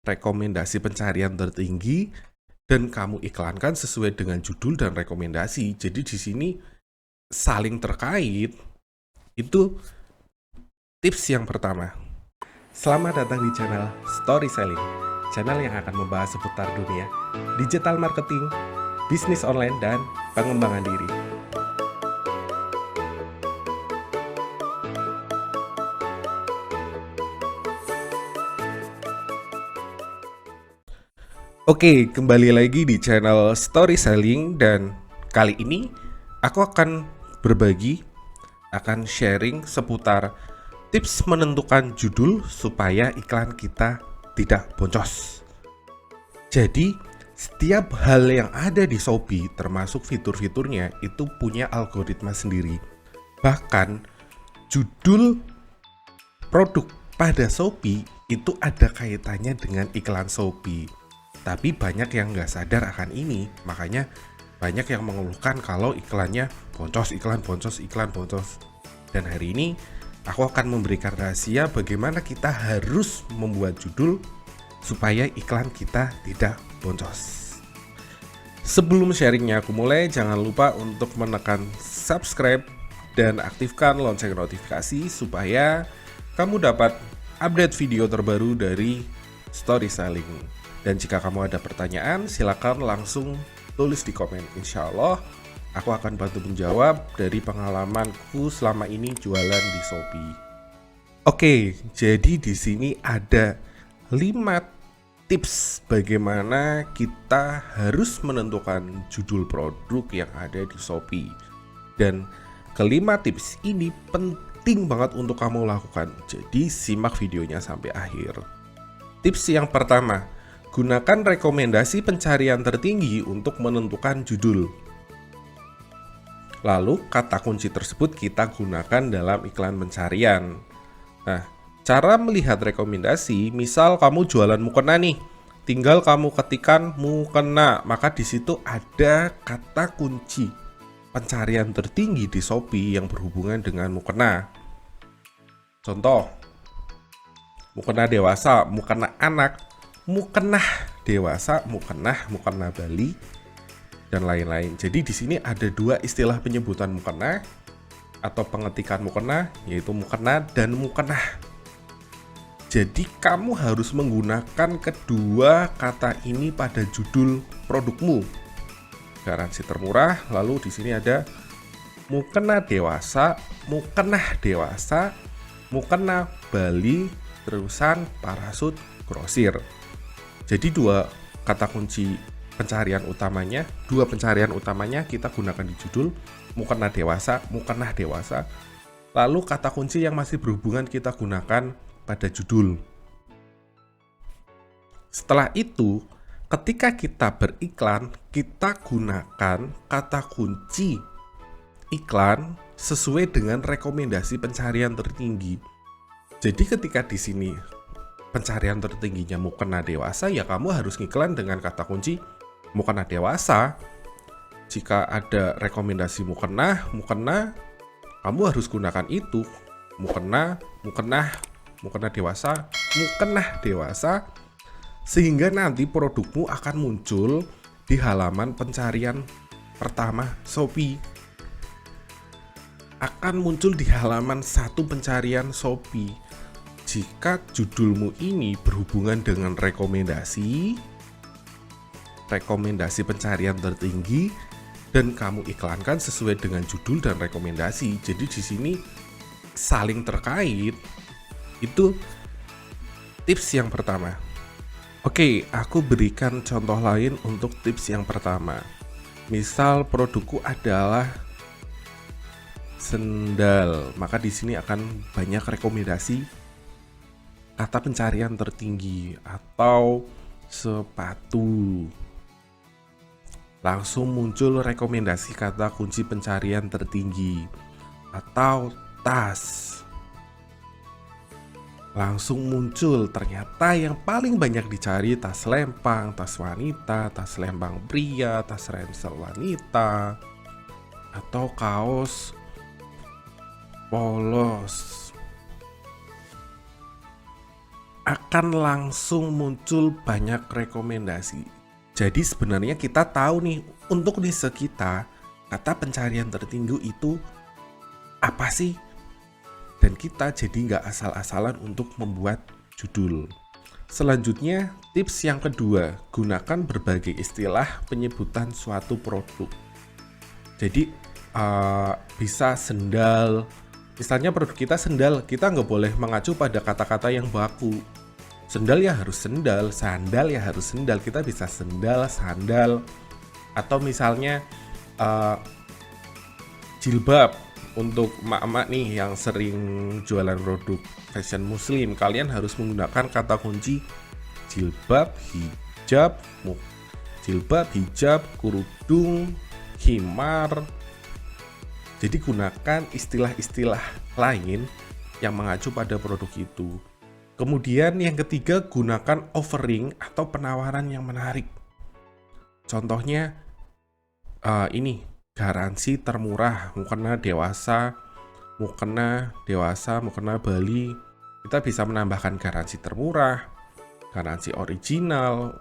rekomendasi pencarian tertinggi dan kamu iklankan sesuai dengan judul dan rekomendasi. Jadi di sini saling terkait. Itu tips yang pertama. Selamat datang di channel Story Selling, channel yang akan membahas seputar dunia digital marketing, bisnis online, dan pengembangan diri. Oke, kembali lagi di channel Story Selling, dan kali ini aku akan sharing seputar tips menentukan judul supaya iklan kita tidak boncos. Jadi, setiap hal yang ada di Shopee, termasuk fitur-fiturnya, itu punya algoritma sendiri. Bahkan, judul produk pada Shopee itu ada kaitannya dengan iklan Shopee. Tapi banyak yang nggak sadar akan ini, makanya banyak yang mengeluhkan kalau iklannya boncos, iklan boncos. Dan hari ini aku akan memberikan rahasia bagaimana kita harus membuat judul supaya iklan kita tidak boncos. Sebelum sharingnya aku mulai, jangan lupa untuk menekan subscribe dan aktifkan lonceng notifikasi supaya kamu dapat update video terbaru dari Story Selling. Dan jika kamu ada pertanyaan, silakan langsung tulis di komen. Insya Allah, aku akan bantu menjawab dari pengalamanku selama ini jualan di Shopee. Oke, jadi di sini ada 5 tips bagaimana kita harus menentukan judul produk yang ada di Shopee. Dan kelima tips ini penting banget untuk kamu lakukan. Jadi simak videonya sampai akhir. Tips yang pertama, gunakan rekomendasi pencarian tertinggi untuk menentukan judul. Lalu, kata kunci tersebut kita gunakan dalam iklan pencarian. Nah, cara melihat rekomendasi, misal kamu jualan mukena nih, tinggal kamu ketikkan mukena, maka di situ ada kata kunci pencarian tertinggi di Shopee yang berhubungan dengan mukena. Contoh, mukena dewasa, mukena anak, mukenah dewasa, mukenah Bali, dan lain-lain. Jadi di sini ada 2 istilah penyebutan mukena atau pengetikan mukena, yaitu mukena dan mukenah. Jadi kamu harus menggunakan kedua kata ini pada judul produkmu. Garansi termurah, lalu di sini ada mukena dewasa, mukena Bali, terusan parasut grosir. Jadi 2 kata kunci pencarian utamanya, 2 pencarian utamanya kita gunakan di judul, mukena dewasa. Lalu kata kunci yang masih berhubungan kita gunakan pada judul. Setelah itu, ketika kita beriklan, kita gunakan kata kunci iklan sesuai dengan rekomendasi pencarian tertinggi. Jadi ketika di sini pencarian tertingginya mukena dewasa, ya kamu harus ngiklan dengan kata kunci mukena dewasa. Jika ada rekomendasi mukena, kamu harus gunakan itu. Mukena dewasa, sehingga nanti produkmu akan muncul di halaman pencarian pertama Shopee. Akan muncul di halaman 1 pencarian Shopee. Jika judulmu ini berhubungan dengan rekomendasi pencarian tertinggi dan kamu iklankan sesuai dengan judul dan rekomendasi, jadi di sini saling terkait. Itu tips yang pertama. Oke, aku berikan contoh lain untuk tips yang pertama. Misal produkku adalah sendal, maka di sini akan banyak rekomendasi kata pencarian tertinggi, atau sepatu. Langsung muncul rekomendasi kata kunci pencarian tertinggi, atau tas. Langsung muncul ternyata yang paling banyak dicari tas lempang, tas wanita, tas lempang pria, tas ransel wanita, atau kaos polos. akan langsung muncul banyak rekomendasi. Jadi sebenarnya kita tahu nih, untuk niche kita, kata pencarian tertinggi itu apa sih? Dan kita jadi nggak asal-asalan untuk membuat judul. Selanjutnya, tips yang kedua, gunakan berbagai istilah penyebutan suatu produk. Jadi, bisa sendal, misalnya produk kita sendal, kita nggak boleh mengacu pada kata-kata yang baku. Sendal ya harus sendal, sandal ya harus sendal. Kita bisa sendal, sandal, atau misalnya jilbab. Untuk emak-emak nih yang sering jualan produk fashion muslim, kalian harus menggunakan kata kunci jilbab, hijab, kerudung, khimar. Jadi gunakan istilah-istilah lain yang mengacu pada produk itu. Kemudian yang ketiga, gunakan offering atau penawaran yang menarik. Contohnya ini garansi termurah, mukena dewasa, mukena Bali. Kita bisa menambahkan garansi termurah, garansi original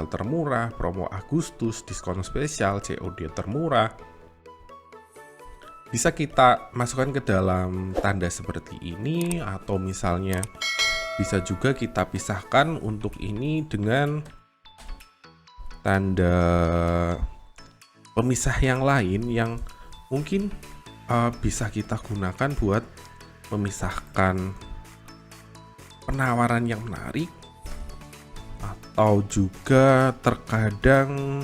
termurah, promo Agustus, diskon spesial, COD termurah. Bisa kita masukkan ke dalam tanda seperti ini, atau misalnya bisa juga kita pisahkan untuk ini dengan tanda pemisah yang lain yang mungkin bisa kita gunakan buat memisahkan penawaran yang menarik, atau juga terkadang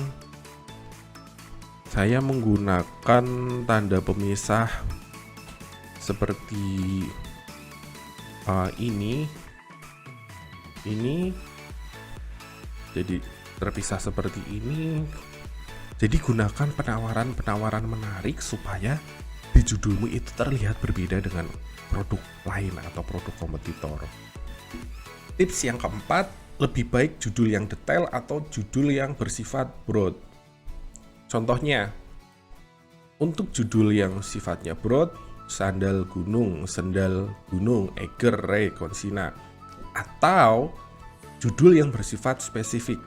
saya menggunakan tanda pemisah seperti ini jadi terpisah seperti ini. Jadi gunakan penawaran menarik supaya di judulmu itu terlihat berbeda dengan produk lain atau produk kompetitor. Tips yang keempat, lebih baik judul yang detail atau judul yang bersifat broad. Contohnya, untuk judul yang sifatnya broad, sandal gunung, Eiger, Ray, Konsina. Atau judul yang bersifat spesifik,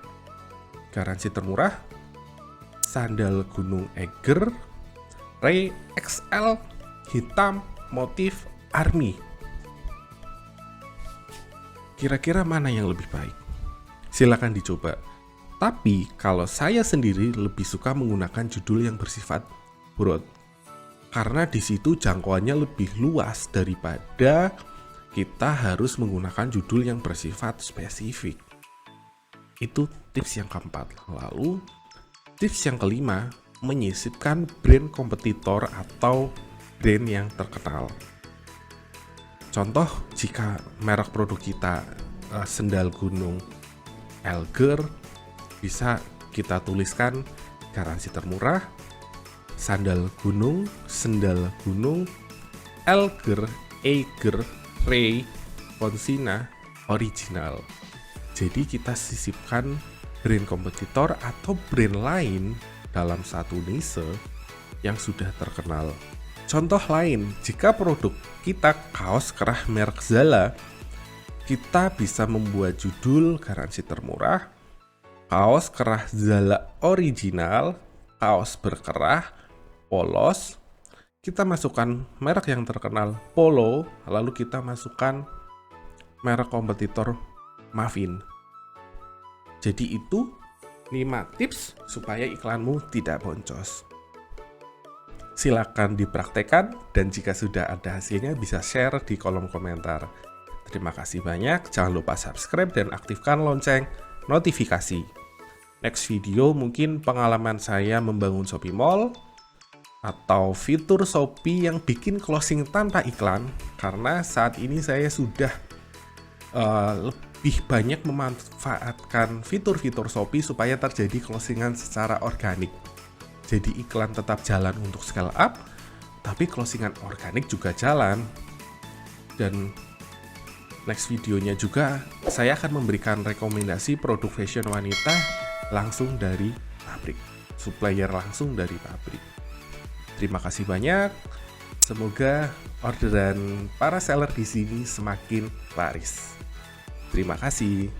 garansi termurah, sandal gunung Eiger, Ray XL, hitam, motif army. Kira-kira mana yang lebih baik? Silakan dicoba. Tapi kalau saya sendiri lebih suka menggunakan judul yang bersifat broad, karena di situ jangkauannya lebih luas daripada kita harus menggunakan judul yang bersifat spesifik. Itu tips yang keempat. Lalu tips yang kelima, menyisipkan brand kompetitor atau brand yang terkenal. Contoh, jika merek produk kita sendal gunung Eiger, bisa kita tuliskan garansi termurah, sandal gunung, Eiger, Ray, Konsina, original. Jadi kita sisipkan brand kompetitor atau brand lain dalam satu niche yang sudah terkenal. Contoh lain, jika produk kita kaos kerah merek Zala, kita bisa membuat judul garansi termurah, kaos kerah Zala original, kaos berkerah, polos. Kita masukkan merek yang terkenal Polo, lalu kita masukkan merek kompetitor Muffin. Jadi itu 5 tips supaya iklanmu tidak boncos. Silakan dipraktekkan, dan jika sudah ada hasilnya bisa share di kolom komentar. Terima kasih banyak, jangan lupa subscribe dan aktifkan lonceng notifikasi. Next video mungkin pengalaman saya membangun Shopee Mall, atau fitur Shopee yang bikin closing tanpa iklan, karena saat ini saya sudah lebih banyak memanfaatkan fitur-fitur Shopee supaya terjadi closingan secara organik. Jadi iklan tetap jalan untuk scale up, tapi closingan organik juga jalan. Dan next videonya juga saya akan memberikan rekomendasi produk fashion wanita langsung dari pabrik, supplier langsung dari pabrik. Terima kasih banyak. Semoga orderan para seller di sini semakin laris. Terima kasih.